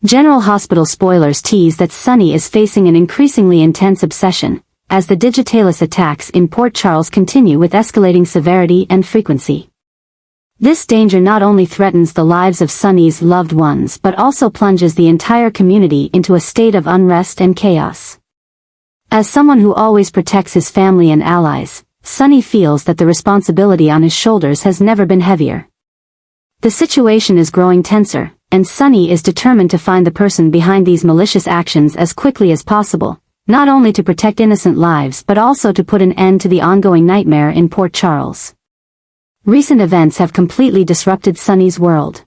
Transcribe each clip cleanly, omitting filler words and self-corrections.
General Hospital Spoilers tease that Sonny is facing an increasingly intense obsession, as the Digitalis attacks in Port Charles continue with escalating severity and frequency. This danger not only threatens the lives of Sonny's loved ones but also plunges the entire community into a state of unrest and chaos. As someone who always protects his family and allies, Sonny feels that the responsibility on his shoulders has never been heavier. The situation is growing tenser, and Sonny is determined to find the person behind these malicious actions as quickly as possible, not only to protect innocent lives but also to put an end to the ongoing nightmare in Port Charles. Recent events have completely disrupted Sonny's world.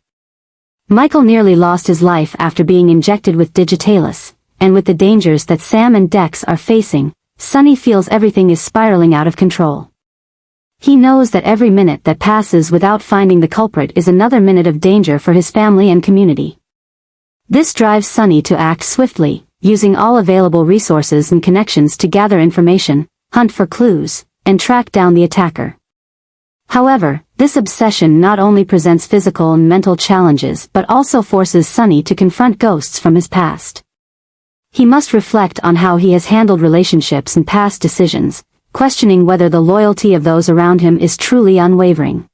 Michael nearly lost his life after being injected with Digitalis, and with the dangers that Sam and Dex are facing, Sonny feels everything is spiraling out of control. He knows that every minute that passes without finding the culprit is another minute of danger for his family and community. This drives Sonny to act swiftly, using all available resources and connections to gather information, hunt for clues, and track down the attacker. However, this obsession not only presents physical and mental challenges but also forces Sonny to confront ghosts from his past. He must reflect on how he has handled relationships and past decisions, questioning whether the loyalty of those around him is truly unwavering.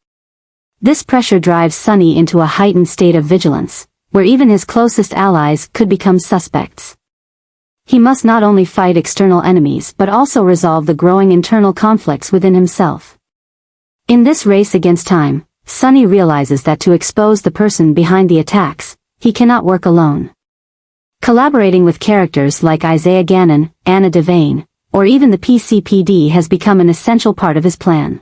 This pressure drives Sonny into a heightened state of vigilance, where even his closest allies could become suspects. He must not only fight external enemies but also resolve the growing internal conflicts within himself. In this race against time, Sonny realizes that to expose the person behind the attacks, he cannot work alone. Collaborating with characters like Isaiah Gannon, Anna Devane, or even the PCPD has become an essential part of his plan.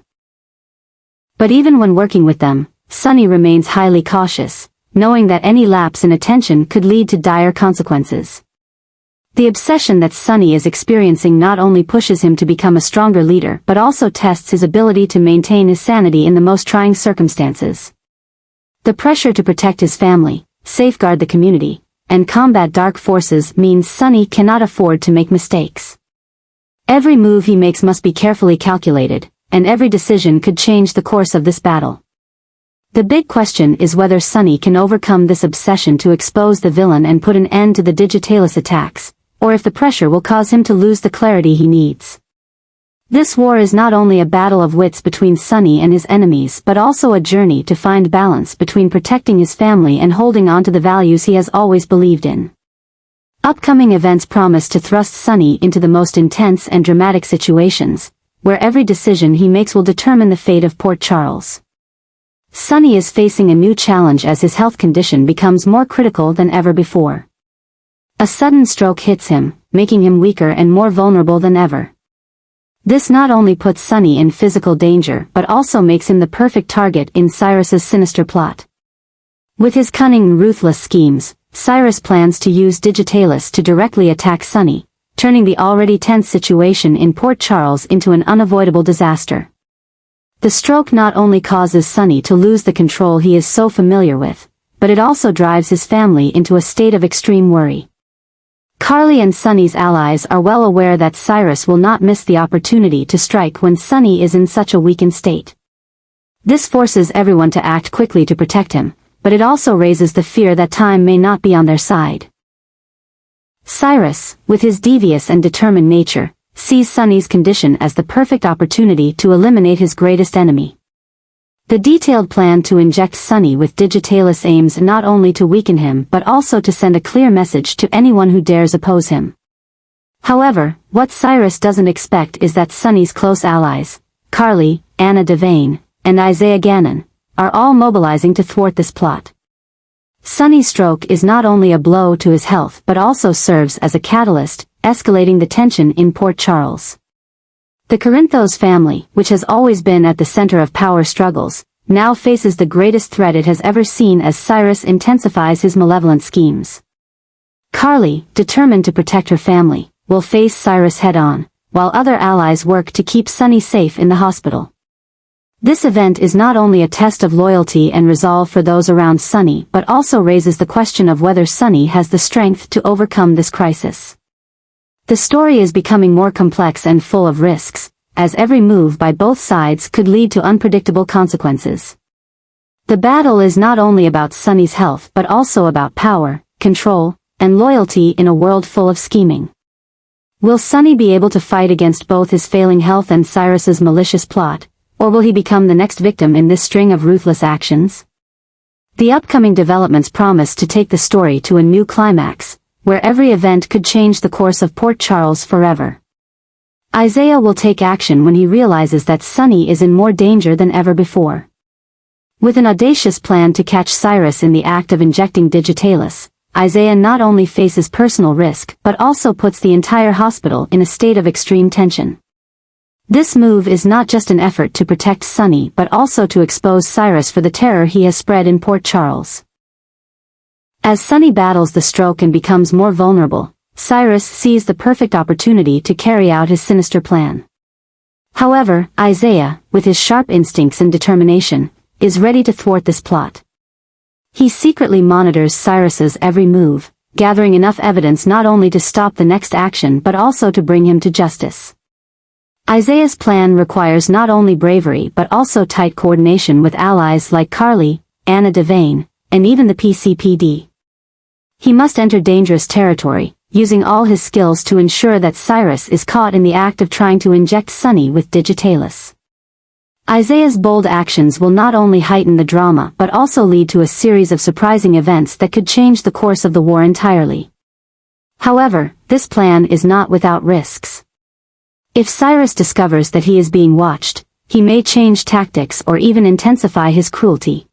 But even when working with them, Sonny remains highly cautious, knowing that any lapse in attention could lead to dire consequences. The obsession that Sonny is experiencing not only pushes him to become a stronger leader but also tests his ability to maintain his sanity in the most trying circumstances. The pressure to protect his family, safeguard the community, and combat dark forces means Sonny cannot afford to make mistakes. Every move he makes must be carefully calculated, and every decision could change the course of this battle. The big question is whether Sonny can overcome this obsession to expose the villain and put an end to the Digitalis attacks, or if the pressure will cause him to lose the clarity he needs. This war is not only a battle of wits between Sonny and his enemies but also a journey to find balance between protecting his family and holding on to the values he has always believed in. Upcoming events promise to thrust Sonny into the most intense and dramatic situations, where every decision he makes will determine the fate of Port Charles. Sonny is facing a new challenge as his health condition becomes more critical than ever before. A sudden stroke hits him, making him weaker and more vulnerable than ever. This not only puts Sonny in physical danger but also makes him the perfect target in Cyrus's sinister plot. With his cunning and ruthless schemes, Cyrus plans to use Digitalis to directly attack Sonny, turning the already tense situation in Port Charles into an unavoidable disaster. The stroke not only causes Sonny to lose the control he is so familiar with, but it also drives his family into a state of extreme worry. Carly and Sonny's allies are well aware that Cyrus will not miss the opportunity to strike when Sonny is in such a weakened state. This forces everyone to act quickly to protect him, but it also raises the fear that time may not be on their side. Cyrus, with his devious and determined nature, sees Sonny's condition as the perfect opportunity to eliminate his greatest enemy. The detailed plan to inject Sonny with Digitalis aims not only to weaken him but also to send a clear message to anyone who dares oppose him. However, what Cyrus doesn't expect is that Sonny's close allies, Carly, Anna Devane, and Isaiah Gannon, are all mobilizing to thwart this plot. Sonny's stroke is not only a blow to his health but also serves as a catalyst, escalating the tension in Port Charles. The Corinthos family, which has always been at the center of power struggles, now faces the greatest threat it has ever seen as Cyrus intensifies his malevolent schemes. Carly, determined to protect her family, will face Cyrus head-on, while other allies work to keep Sonny safe in the hospital. This event is not only a test of loyalty and resolve for those around Sonny but also raises the question of whether Sonny has the strength to overcome this crisis. The story is becoming more complex and full of risks, as every move by both sides could lead to unpredictable consequences. The battle is not only about Sonny's health but also about power, control, and loyalty in a world full of scheming. Will Sonny be able to fight against both his failing health and Cyrus's malicious plot, or will he become the next victim in this string of ruthless actions? The upcoming developments promise to take the story to a new climax, where every event could change the course of Port Charles forever. Isaiah will take action when he realizes that Sonny is in more danger than ever before. With an audacious plan to catch Cyrus in the act of injecting Digitalis, Isaiah not only faces personal risk but also puts the entire hospital in a state of extreme tension. This move is not just an effort to protect Sonny but also to expose Cyrus for the terror he has spread in Port Charles. As Sonny battles the stroke and becomes more vulnerable, Cyrus sees the perfect opportunity to carry out his sinister plan. However, Isaiah, with his sharp instincts and determination, is ready to thwart this plot. He secretly monitors Cyrus's every move, gathering enough evidence not only to stop the next action but also to bring him to justice. Isaiah's plan requires not only bravery but also tight coordination with allies like Carly, Anna Devane, and even the PCPD. He must enter dangerous territory, using all his skills to ensure that Cyrus is caught in the act of trying to inject Sonny with Digitalis. Isaiah's bold actions will not only heighten the drama but also lead to a series of surprising events that could change the course of the war entirely. However, this plan is not without risks. If Cyrus discovers that he is being watched, he may change tactics or even intensify his cruelty.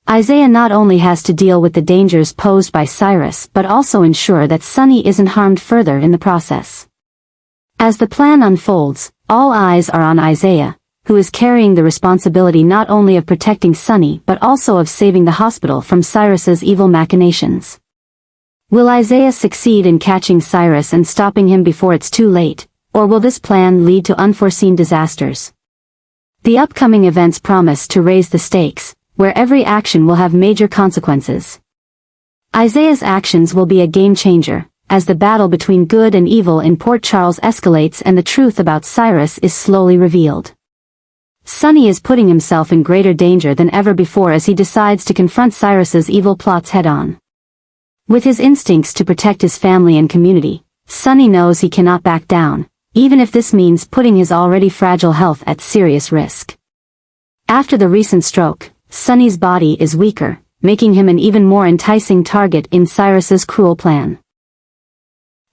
Isaiah not only has to deal with the dangers posed by Cyrus but also ensure that Sonny isn't harmed further in the process. As the plan unfolds, all eyes are on Isaiah, who is carrying the responsibility not only of protecting Sonny but also of saving the hospital from Cyrus's evil machinations. Will Isaiah succeed in catching Cyrus and stopping him before it's too late, or will this plan lead to unforeseen disasters? The upcoming events promise to raise the stakes, where every action will have major consequences. Isaiah's actions will be a game-changer, as the battle between good and evil in Port Charles escalates and the truth about Cyrus is slowly revealed. Sonny is putting himself in greater danger than ever before as he decides to confront Cyrus's evil plots head-on. With his instincts to protect his family and community, Sonny knows he cannot back down, even if this means putting his already fragile health at serious risk. After the recent stroke, Sonny's body is weaker, making him an even more enticing target in Cyrus's cruel plan.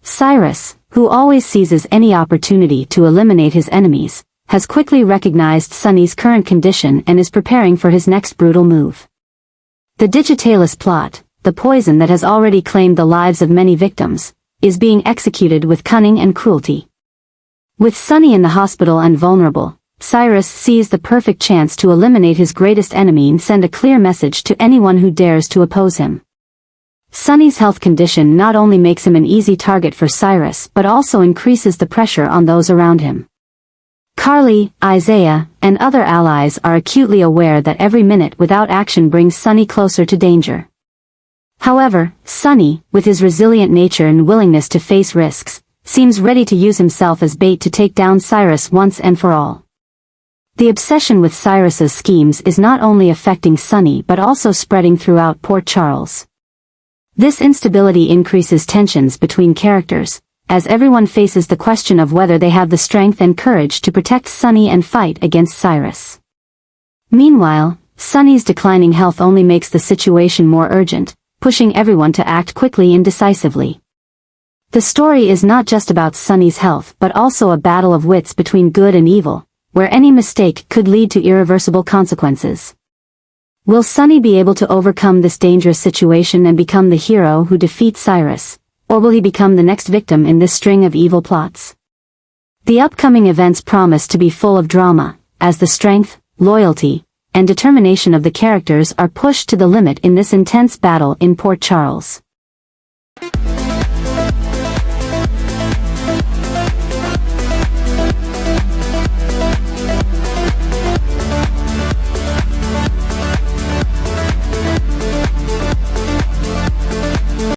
Cyrus, who always seizes any opportunity to eliminate his enemies, has quickly recognized Sonny's current condition and is preparing for his next brutal move. The Digitalis plot, the poison that has already claimed the lives of many victims, is being executed with cunning and cruelty. With Sonny in the hospital and vulnerable, Cyrus sees the perfect chance to eliminate his greatest enemy and send a clear message to anyone who dares to oppose him. Sonny's health condition not only makes him an easy target for Cyrus but also increases the pressure on those around him. Carly, Isaiah, and other allies are acutely aware that every minute without action brings Sonny closer to danger. However, Sonny, with his resilient nature and willingness to face risks, seems ready to use himself as bait to take down Cyrus once and for all. The obsession with Cyrus's schemes is not only affecting Sonny but also spreading throughout Port Charles. This instability increases tensions between characters, as everyone faces the question of whether they have the strength and courage to protect Sonny and fight against Cyrus. Meanwhile, Sonny's declining health only makes the situation more urgent, pushing everyone to act quickly and decisively. The story is not just about Sonny's health but also a battle of wits between good and evil, where any mistake could lead to irreversible consequences. Will Sonny be able to overcome this dangerous situation and become the hero who defeats Cyrus, or will he become the next victim in this string of evil plots? The upcoming events promise to be full of drama, as the strength, loyalty, and determination of the characters are pushed to the limit in this intense battle in Port Charles.